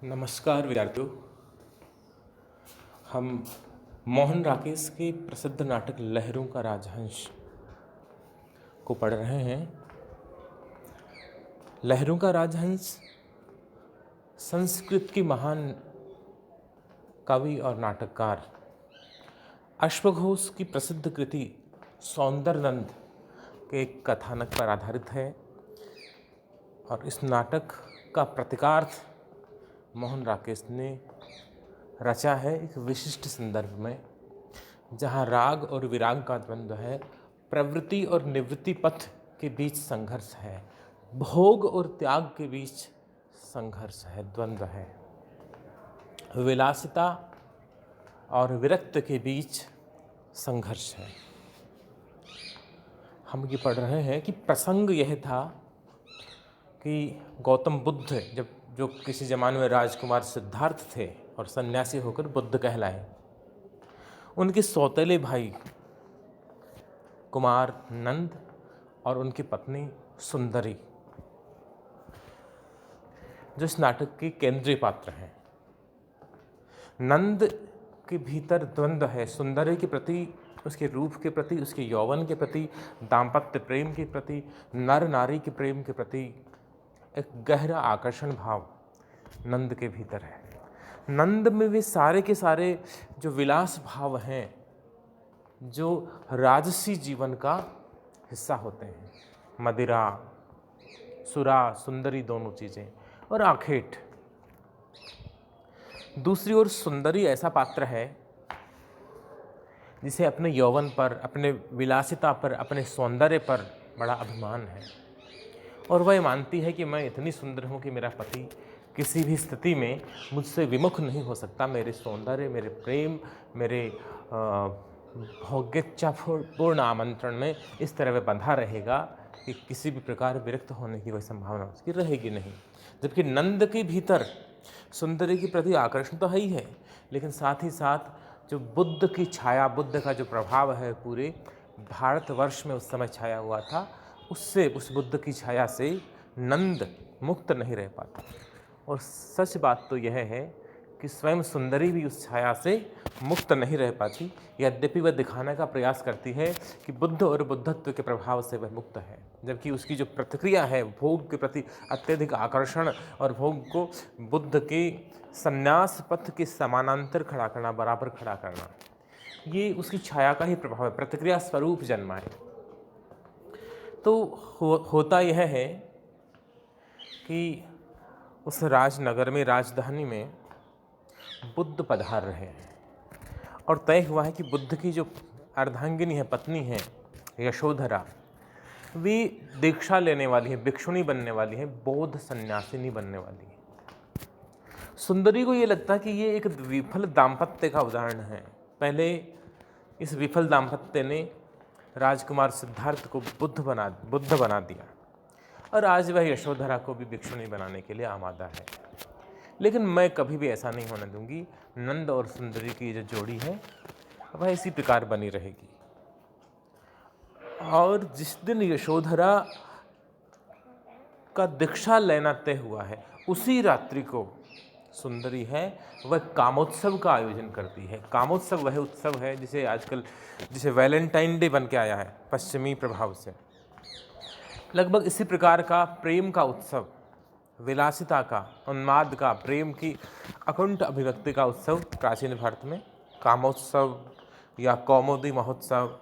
नमस्कार विद्यार्थियों। हम मोहन राकेश के प्रसिद्ध नाटक लहरों का राजहंस को पढ़ रहे हैं। लहरों का राजहंस संस्कृत की महान कवि और नाटककार अश्वघोष की प्रसिद्ध कृति सौंदरनंद के एक कथानक पर आधारित है और इस नाटक का प्रतिकार्थ मोहन राकेश ने रचा है एक विशिष्ट संदर्भ में, जहाँ राग और विराग का द्वंद्व है, प्रवृत्ति और निवृत्ति पथ के बीच संघर्ष है, भोग और त्याग के बीच संघर्ष है, द्वंद्व है, विलासिता और विरक्त के बीच संघर्ष है। हम ये पढ़ रहे हैं कि प्रसंग यह था कि गौतम बुद्ध जो किसी ज़माने में राजकुमार सिद्धार्थ थे और सन्यासी होकर बुद्ध कहलाए, उनके सौतेले भाई कुमार नंद और उनकी पत्नी सुंदरी जो इस नाटक के केंद्रीय पात्र हैं। नंद के भीतर द्वंद्व है, सुंदरी के प्रति, उसके रूप के प्रति, उसके यौवन के प्रति, दाम्पत्य प्रेम के प्रति, नर नारी के प्रेम के प्रति एक गहरा आकर्षण भाव नंद के भीतर है। नंद में वे सारे के सारे जो विलास भाव हैं, जो राजसी जीवन का हिस्सा होते हैं, मदिरा, सुरा, सुंदरी दोनों चीज़ें, और आखेट। दूसरी ओर सुंदरी ऐसा पात्र है जिसे अपने यौवन पर, अपने विलासिता पर, अपने सौंदर्य पर बड़ा अभिमान है और वह मानती है कि मैं इतनी सुंदर हूँ कि मेरा पति किसी भी स्थिति में मुझसे विमुख नहीं हो सकता। मेरे सौंदर्य, मेरे प्रेम, मेरे भोग्येच्छापूर्ण आमंत्रण में इस तरह वह बंधा रहेगा कि किसी भी प्रकार विरक्त होने की कोई संभावना उसकी रहेगी नहीं। जबकि नंद के भीतर सुंदरी के प्रति आकर्षण तो है ही है, लेकिन साथ ही साथ जो बुद्ध की छाया, बुद्ध का जो प्रभाव है पूरे भारतवर्ष में उस समय छाया हुआ था, उससे, उस बुद्ध की छाया से नंद मुक्त नहीं रह पाता। और सच बात तो यह है कि स्वयं सुंदरी भी उस छाया से मुक्त नहीं रह पाती, यद्यपि वह दिखाने का प्रयास करती है कि बुद्ध और बुद्धत्व के प्रभाव से वह मुक्त है, जबकि उसकी जो प्रतिक्रिया है भोग के प्रति अत्यधिक आकर्षण और भोग को बुद्ध के संन्यास पथ के समानांतर खड़ा करना, बराबर खड़ा करना, ये उसकी छाया का ही प्रभाव है, प्रतिक्रिया स्वरूप जन्मा है। तो होता यह है कि उस राजनगर में, राजधानी में बुद्ध पधार रहे हैं और तय हुआ है कि बुद्ध की जो अर्धांगिनी है, पत्नी है यशोधरा, वे दीक्षा लेने वाली है, भिक्षुणी बनने वाली है, बौद्ध सन्यासिनी बनने वाली है। सुंदरी को ये लगता है कि ये एक विफल दाम्पत्य का उदाहरण है। पहले इस विफल दाम्पत्य ने राजकुमार सिद्धार्थ को बुद्ध बना दिया और आज वह यशोधरा को भी भिक्षुणी बनाने के लिए आमादा है। लेकिन मैं कभी भी ऐसा नहीं होने दूंगी। नंद और सुंदरी की जो जोड़ी है वह इसी प्रकार बनी रहेगी। और जिस दिन यशोधरा का दीक्षा लेना तय हुआ है, उसी रात्रि को सुंदरी है वह कामोत्सव का आयोजन करती है। कामोत्सव वह उत्सव है जिसे वैलेंटाइन डे बन के आया है पश्चिमी प्रभाव से। लगभग इसी प्रकार का प्रेम का उत्सव, विलासिता का, उन्माद का, प्रेम की अकुंठ अभिव्यक्ति का उत्सव प्राचीन भारत में कामोत्सव या कौमुदी महोत्सव,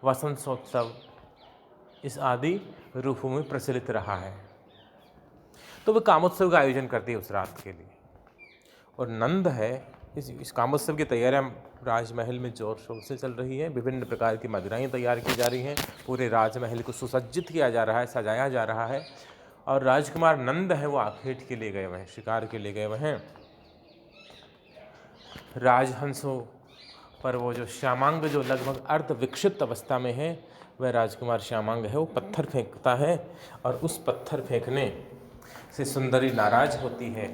वसंतोत्सव, इस आदि रूपों में प्रचलित रहा है। तो वह कामोत्सव का आयोजन करती है उस रात के लिए। और नंद है, इस कामोत्सव की तैयारियां राजमहल में जोर शोर से चल रही है। विभिन्न प्रकार की मदिराएं तैयार की जा रही हैं, पूरे राजमहल को सुसज्जित किया जा रहा है, सजाया जा रहा है। और राजकुमार नंद है वो आखेट के लिए गए हुए हैं, शिकार के लिए गए हुए हैं। राजहंसों पर वो जो श्यामांग, जो लगभग अर्ध विकसित अवस्था में है, वह राजकुमार श्यामांग है, वो पत्थर फेंकता है और उस पत्थर फेंकने से सुंदरी नाराज होती है।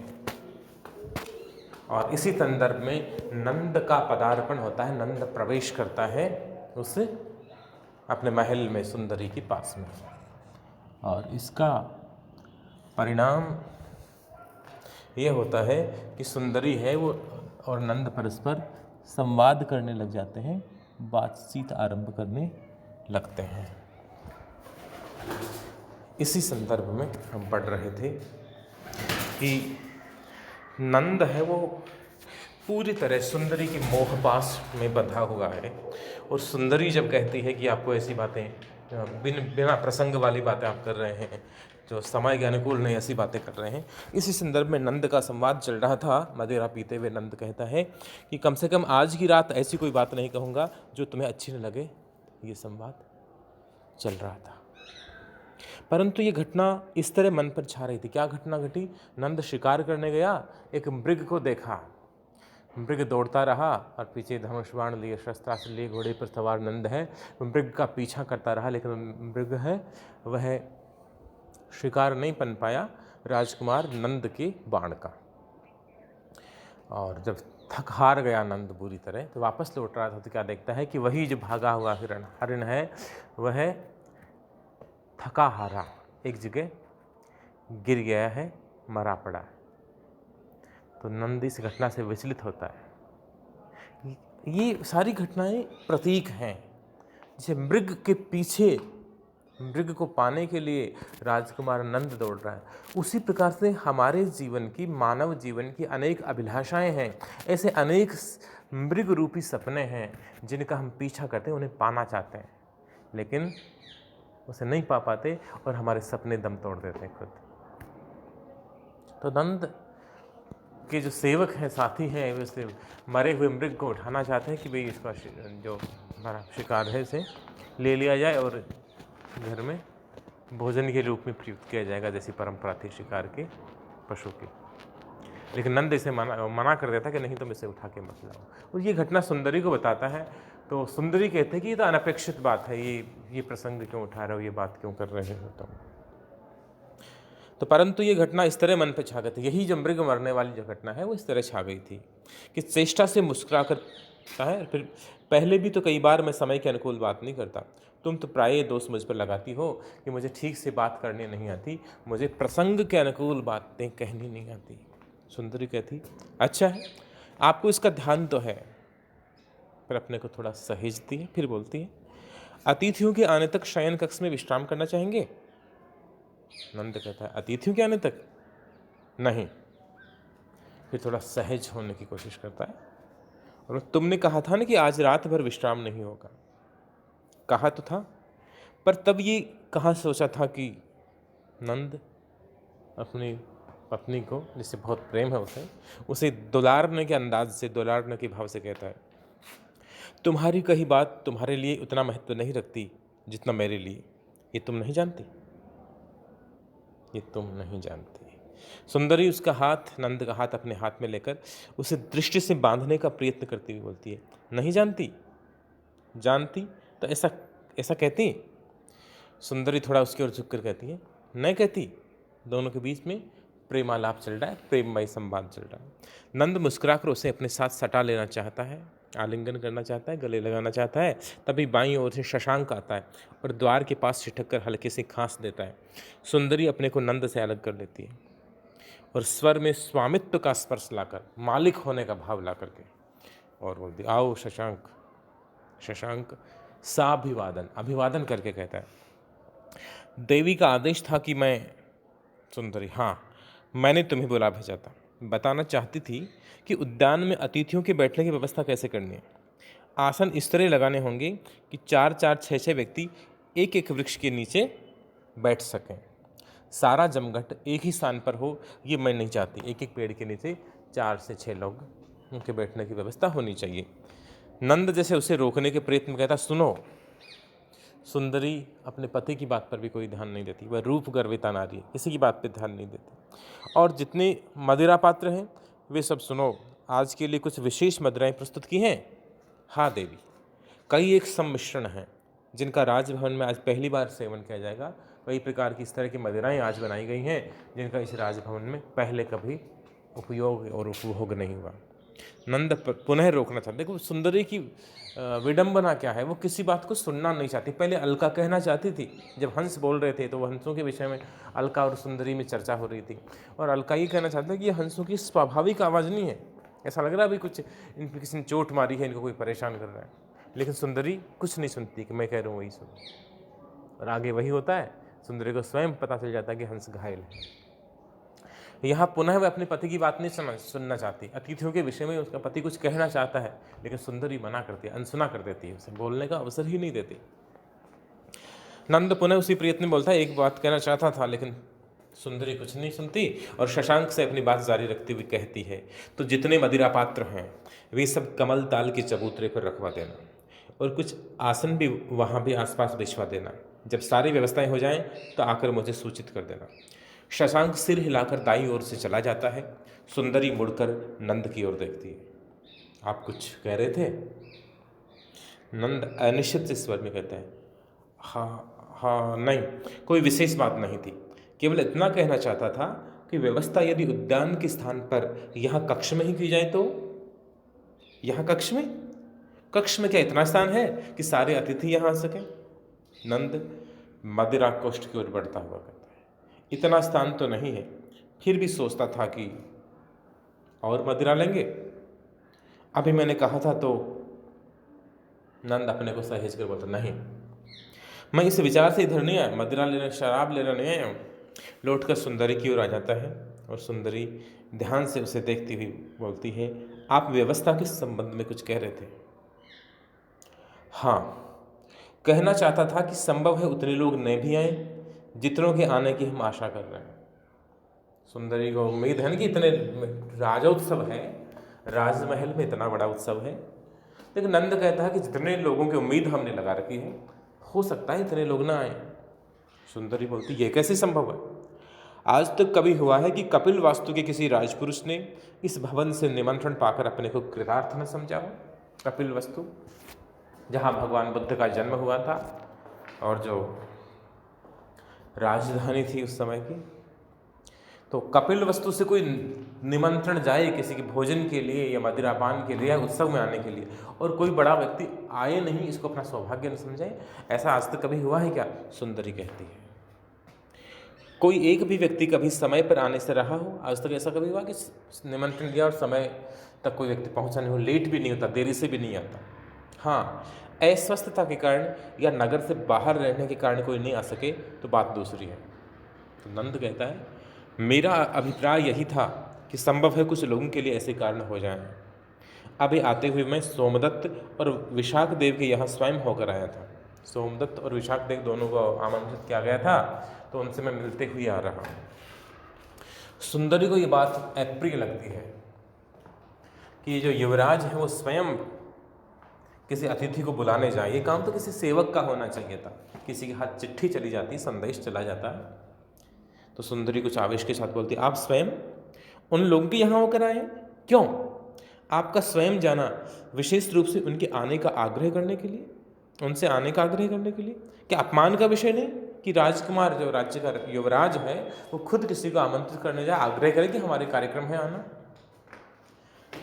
और इसी संदर्भ में नंद का पदार्पण होता है, नंद प्रवेश करता है उस अपने महल में सुंदरी के पास में। और इसका परिणाम यह होता है कि सुंदरी है वो और नंद परस्पर संवाद करने लग जाते हैं, बातचीत आरंभ करने लगते हैं। इसी संदर्भ में हम पढ़ रहे थे कि नंद है वो पूरी तरह सुंदरी की मोहपाश में बंधा हुआ है, और सुंदरी जब कहती है कि आपको ऐसी बातें बिना प्रसंग वाली बातें आप कर रहे हैं, जो समय के अनुकूल नहीं, ऐसी बातें कर रहे हैं। इसी संदर्भ में नंद का संवाद चल रहा था। मदिरा पीते हुए नंद कहता है कि कम से कम आज की रात ऐसी कोई बात नहीं कहूँगा जो तुम्हें अच्छी न लगे। ये संवाद चल रहा था, परंतु ये घटना इस तरह मन पर छा रही थी। क्या घटना घटी? नंद शिकार करने गया, एक मृग को देखा। मृग दौड़ता रहा और पीछे धनुष बाण लिए, शस्त्रास्त्र लिए, घोड़े पर सवार नंद है, मृग का पीछा करता रहा, लेकिन मृग है वह शिकार नहीं बन पाया राजकुमार नंद के बाण का। और जब थक हार गया नंद बुरी तरह, तो वापस लौट रहा था तो क्या देखता है कि वही जो भागा हुआ हरिण है वह थका हारा एक जगह गिर गया है, मरा पड़ा है। तो नंद इस घटना से विचलित होता है। ये सारी घटनाएं प्रतीक हैं। जैसे मृग के पीछे, मृग को पाने के लिए राजकुमार नंद दौड़ रहा है, उसी प्रकार से हमारे जीवन की, मानव जीवन की अनेक अभिलाषाएं हैं। ऐसे अनेक मृग रूपी सपने हैं जिनका हम पीछा करते हैं, उन्हें पाना चाहते हैं, लेकिन उसे नहीं पा पाते और हमारे सपने दम तोड़ देते हैं खुद। तो नंद के जो सेवक हैं, साथी हैं, वैसे मरे हुए मृग को उठाना चाहते हैं कि भाई इसका जो हमारा शिकार है इसे ले लिया जाए और घर में भोजन के रूप में प्रयुक्त किया जाएगा, जैसी परंपरा थी शिकार के पशु की। लेकिन नंद इसे मना कर देता कि नहीं, तुम इसे उठा के मत लाओ। और ये घटना सुंदरी को बताता है। तो सुंदरी कहते हैं कि ये तो अनपेक्षित बात है, ये प्रसंग क्यों उठा रहे हो, ये बात क्यों कर रहे हो तुम। तो परंतु ये घटना इस तरह मन पे छा गई थी, यही जो मृग मरने वाली जो घटना है वो इस तरह छा गई थी कि चेष्टा से मुस्कुरा करता है। फिर पहले भी तो कई बार मैं समय के अनुकूल बात नहीं करता, तुम तो प्राय दोष मुझ पर लगाती हो कि मुझे ठीक से बात करनी नहीं आती, मुझे प्रसंग के अनुकूल बातें कहनी नहीं आती। सुंदरी कहती अच्छा है, आपको इसका ध्यान तो है। फिर अपने को थोड़ा सहेजती है, फिर बोलती है अतिथियों के आने तक शयन कक्ष में विश्राम करना चाहेंगे? नंद कहता है अतिथियों के आने तक नहीं। फिर थोड़ा सहज होने की कोशिश करता है और तुमने कहा था ना कि आज रात भर विश्राम नहीं होगा। कहा तो था, पर तब ये कहाँ सोचा था कि नंद अपनी पत्नी को, जिससे बहुत प्रेम है उसे दुलारने के अंदाज से, दुलारने के भाव से कहता है तुम्हारी कही बात तुम्हारे लिए उतना महत्व नहीं रखती जितना मेरे लिए। ये तुम नहीं जानती, ये तुम नहीं जानती। सुंदरी उसका हाथ, नंद का हाथ अपने हाथ में लेकर उसे दृष्टि से बांधने का प्रयत्न करती हुई बोलती है नहीं जानती, जानती तो ऐसा कहती। सुंदरी थोड़ा उसकी ओर झुककर कहती है नहीं कहती। दोनों के बीच में प्रेमालाप चल रहा है, प्रेममय संवाद चल रहा है। नंद मुस्कुराकर उसे अपने साथ सटा लेना चाहता है, आलिंगन करना चाहता है, गले लगाना चाहता है। तभी बाईं ओर से शशांक आता है और द्वार के पास छिटक कर हल्के से खांस देता है। सुंदरी अपने को नंद से अलग कर लेती है और स्वर में स्वामित्व का स्पर्श लाकर, मालिक होने का भाव ला करके और बोलती आओ शशांक। शशांक साभिवादन, अभिवादन करके कहता है देवी का आदेश था कि मैं। सुंदरी हाँ, मैंने तुम्हें बुला भेजा था। बताना चाहती थी कि उद्यान में अतिथियों के बैठने की व्यवस्था कैसे करनी है। आसन इस तरह लगाने होंगे कि 4-4, 6-6 व्यक्ति एक एक वृक्ष के नीचे बैठ सकें। सारा जमघट एक ही स्थान पर हो, ये मैं नहीं चाहती। एक एक पेड़ के नीचे 4 से 6 लोग उनके बैठने की व्यवस्था होनी चाहिए। नंद जैसे उसे रोकने के प्रयत्न में कहता सुनो। सुंदरी अपने पति की बात पर भी कोई ध्यान नहीं देती, वह रूप गर्विता नारी है, किसी की बात पर ध्यान नहीं देती। और जितने मदिरा पात्र हैं वे सब सुनो, आज के लिए कुछ विशेष मदिराएं प्रस्तुत की हैं। हाँ देवी, कई एक सम्मिश्रण हैं जिनका राजभवन में आज पहली बार सेवन किया जाएगा। कई प्रकार की इस तरह की मदिराएं आज बनाई गई हैं जिनका इस राजभवन में पहले कभी उपयोग और उपभोग नहीं हुआ। नंद पुनः रोकना चाहते। देखो सुंदरी की विडंबना क्या है, वो किसी बात को सुनना नहीं चाहती। पहले अलका कहना चाहती थी, जब हंस बोल रहे थे तो हंसों के विषय में अलका और सुंदरी में चर्चा हो रही थी, और अलका ये कहना चाहता है कि ये हंसों की स्वाभाविक आवाज़ नहीं है, ऐसा लग रहा है अभी कुछ इन पर किसी ने चोट मारी है, इनको कोई परेशान कर रहा है। लेकिन सुंदरी कुछ नहीं सुनती कि मैं कह रहा हूँ वही सुन, और आगे वही होता है। सुंदरी को स्वयं पता चल जाता है कि हंस घायल है। यहाँ पुनः वह अपने पति की बात नहीं सुनना चाहती। अतिथियों के विषय में उसका पति कुछ कहना चाहता है, लेकिन सुंदरी मना करती है, अनसुना कर देती है, उसे बोलने का अवसर ही नहीं देती। नंद पुनः उसी प्रयत्न में बोलता है, एक बात कहना चाहता था, लेकिन सुंदरी कुछ नहीं सुनती और शशांक से अपनी बात जारी रखती हुई कहती है, तो जितने मदिरा पात्र हैं वे सब कमल ताल के चबूतरे पर रखवा देना, और कुछ आसन भी वहाँ भी आसपास बिछवा देना। जब सारी व्यवस्थाएं हो जाएं तो आकर मुझे सूचित कर देना। शशांक सिर हिलाकर दाईं ओर से चला जाता है। सुंदरी मुड़कर नंद की ओर देखती है। आप कुछ कह रहे थे? नंद अनिश्चित से स्वर में कहता है, हाँ नहीं, कोई विशेष बात नहीं थी, केवल इतना कहना चाहता था कि व्यवस्था यदि उद्यान के स्थान पर यहाँ कक्ष में ही की जाए तो। यहाँ कक्ष में क्या इतना स्थान है कि सारे अतिथि यहाँ आ सकें? नंद मदिरा कोष्ठ की ओर बढ़ता हुआ कहता है, इतना स्थान तो नहीं है, फिर भी सोचता था कि और मदिरा लेंगे। अभी मैंने कहा था तो। नंद अपने को सहेज कर बोलता, नहीं, मैं इस विचार से इधर नहीं आया, मदिरा लेने शराब लेना नहीं आया हूँ। लौटकर सुंदरी की ओर आ जाता है और सुंदरी ध्यान से उसे देखती हुई बोलती है, आप व्यवस्था के संबंध में कुछ कह रहे थे? हाँ, कहना चाहता था कि संभव है उतने लोग नहीं भी आए जितनों के आने की हम आशा कर रहे हैं। सुंदरी को उम्मीद है ना कि इतने राजोत्सव है, राजमहल में इतना बड़ा उत्सव है, लेकिन नंद कहता है कि जितने लोगों की उम्मीद हमने लगा रखी है, हो सकता है इतने लोग ना आए। सुंदरी बोलती, ये कैसे संभव है? आज तक कभी हुआ है कि कपिल वास्तु के किसी राजपुरुष ने इस भवन से निमंत्रण पाकर अपने को कृतार्थ न समझा हो? कपिल वस्तु जहाँ भगवान बुद्ध का जन्म हुआ था और जो राजधानी थी उस समय की, तो कपिल वस्तु से कोई निमंत्रण जाए किसी के भोजन के लिए या मदिरापान के लिए या उत्सव में आने के लिए, और कोई बड़ा व्यक्ति आए नहीं, इसको अपना सौभाग्य न समझे, ऐसा आज तक कभी हुआ है क्या? सुंदरी कहती है, कोई एक भी व्यक्ति कभी समय पर आने से रहा हो? आज तक ऐसा कभी हुआ कि निमंत्रण दिया और समय तक कोई व्यक्ति पहुंचा नहीं हो, लेट भी नहीं होता, देरी से भी नहीं आता? हाँ, अस्वस्थता के कारण या नगर से बाहर रहने के कारण कोई नहीं आ सके तो बात दूसरी है। तो नंद कहता है, मेरा अभिप्राय यही था कि संभव है कुछ लोगों के लिए ऐसे कारण हो जाएं। अभी आते हुए मैं सोमदत्त और विशाख देव के यहाँ स्वयं होकर आया था। सोमदत्त और विशाख देव दोनों को आमंत्रित किया गया था, तो उनसे मैं मिलते हुए आ रहा हूँ। सुंदरी को ये बात अप्रिय लगती है कि ये जो युवराज है वो स्वयं किसी अतिथि को बुलाने जाए। ये काम तो किसी सेवक का होना चाहिए था, किसी के हाथ चिट्ठी चली जाती, संदेश चला जाता है। तो सुंदरी कुछ आवेश के साथ बोलती, आप स्वयं उन लोगों के यहाँ होकर आए? क्यों? आपका स्वयं जाना विशेष रूप से उनके आने का आग्रह करने के लिए, उनसे आने का आग्रह करने के लिए? क्या अपमान का विषय नहीं कि राजकुमार जो राज्य का युवराज है वो खुद किसी को आमंत्रित करने जाए, आग्रह करे कि हमारे कार्यक्रम है आना?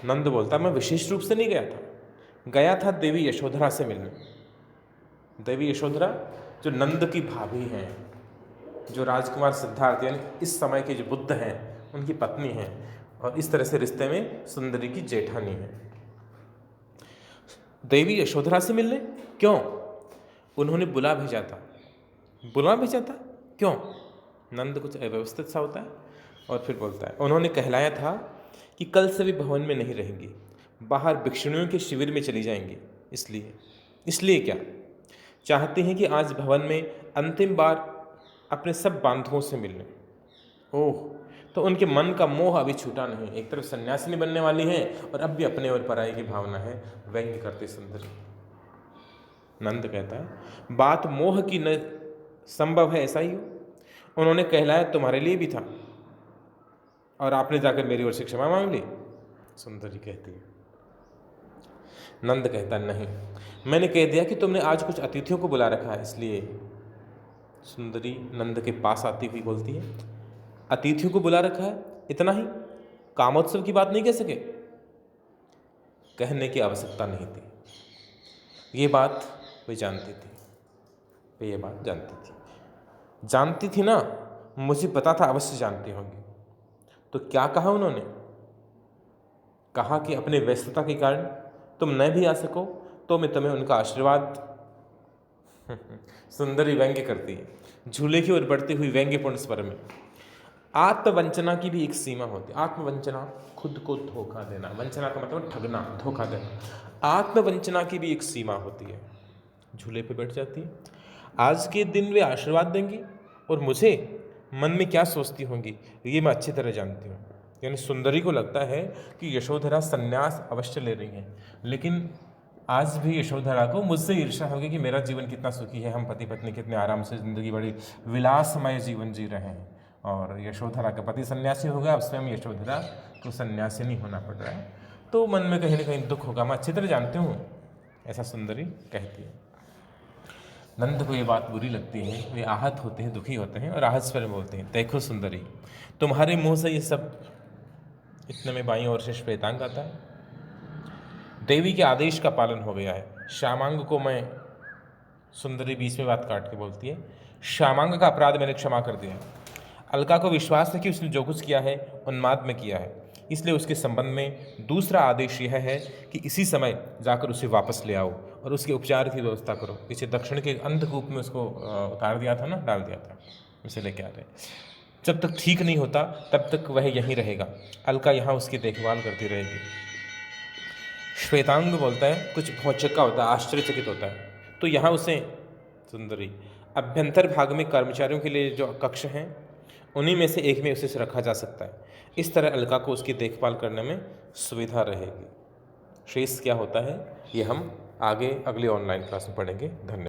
नंद बोलता, मैं विशेष रूप से नहीं गया था देवी यशोधरा से मिलने। देवी यशोधरा जो नंद की भाभी हैं, जो राजकुमार सिद्धार्थ यानी इस समय के जो बुद्ध हैं उनकी पत्नी हैं, और इस तरह से रिश्ते में सुंदरी की जेठानी है। देवी यशोधरा से मिलने क्यों? उन्होंने बुला भेजा था। क्यों? नंद कुछ अव्यवस्थित सा होता है और फिर बोलता है, उन्होंने कहलाया था कि कल से भी भवन में नहीं रहेंगी, बाहर भिक्षुणियों के शिविर में चली जाएंगी। इसलिए क्या चाहती हैं कि आज भवन में अंतिम बार अपने सब बांधवों से मिलने। ओह, तो उनके मन का मोह अभी छूटा नहीं। एक तरफ सन्यासिनी बनने वाली हैं और अब भी अपने और पराई की भावना है। व्यंग्य करते सुंदरी। नंद कहता है, बात मोह की न संभव है ऐसा ही हो। उन्होंने कहलाया तुम्हारे लिए भी था और आपने जाकर मेरी ओर से क्षमा मांग ली। सुंदरी कहती है। नंद कहता, नहीं, मैंने कह दिया कि तुमने आज कुछ अतिथियों को बुला रखा है, इसलिए। सुंदरी नंद के पास आती हुई बोलती है, अतिथियों को बुला रखा है, इतना ही? कामोत्सव की बात नहीं कह सके? कहने की आवश्यकता नहीं थी। ये बात वे जानती थी, वे ये बात जानती थी ना, मुझे पता था अवश्य जानती होंगी। तो क्या कहा उन्होंने? कहा कि अपने व्यस्तता के कारण तुम न भी आ सको तो मैं तुम्हें उनका आशीर्वाद सुंदरी व्यंग्य करती है, झूले की ओर बढ़ती हुई व्यंग्यपूर्ण स्वर में। आत्मवंचना की भी एक सीमा होती है। आत्मवंचना, खुद को धोखा देना, वंचना का मतलब ठगना, धोखा देना। आत्मवंचना की भी एक सीमा होती है। झूले पे बैठ जाती है, आज के दिन वे आशीर्वाद देंगी और मुझे मन में क्या सोचती होंगी ये मैं अच्छी तरह जानती हूँ। यानी सुंदरी को लगता है कि यशोधरा संन्यास अवश्य ले रही हैं, लेकिन आज भी यशोधरा को मुझसे ईर्ष्या होगी कि मेरा जीवन कितना सुखी है, हम पति पत्नी कितने आराम से ज़िंदगी, बड़ी विलासमय जीवन जी रहे हैं, और यशोधरा का पति सन्यासी हो गया, अब स्वयं यशोधरा को सन्यासी नहीं होना पड़ रहा है, तो मन में कहीं ना कहीं दुख होगा, मैं अच्छी तरह जानती हूँ, ऐसा सुंदरी कहती है। नंद को ये बात बुरी लगती है, वे आहत होते हैं, दुखी होते हैं और आहत स्वर में बोलते हैं, देखो सुंदरी, तुम्हारे मुंह से ये सब, इतने में बाईं ओर से श्वेतांग आता है। देवी के आदेश का पालन हो गया है, श्यामांग को मैं, सुंदरी बीच में बात काट के बोलती है, श्यामांग का अपराध मैंने क्षमा कर दिया। अलका को विश्वास है कि उसने जो कुछ किया है उन्माद में किया है, इसलिए उसके संबंध में दूसरा आदेश यह है कि इसी समय जाकर उसे वापस ले आओ और उसके उपचार की व्यवस्था करो। पीछे दक्षिण के अंधकूप में उसको उतार दिया था ना, डाल दिया था, उसे लेके आ रहे। जब तक ठीक नहीं होता तब तक वह यहीं रहेगा, अलका यहाँ उसकी देखभाल करती रहेगी। श्वेतांग बोलता है, कुछ भौचक्का होता है, आश्चर्यचकित होता है, तो यहाँ उसे, सुंदरी, अभ्यंतर भाग में कर्मचारियों के लिए जो कक्ष हैं उन्हीं में से एक में उसे रखा जा सकता है। इस तरह अलका को उसकी देखभाल करने में सुविधा रहेगी। शेष क्या होता है ये हम आगे अगले ऑनलाइन क्लास में पढ़ेंगे। धन्यवाद।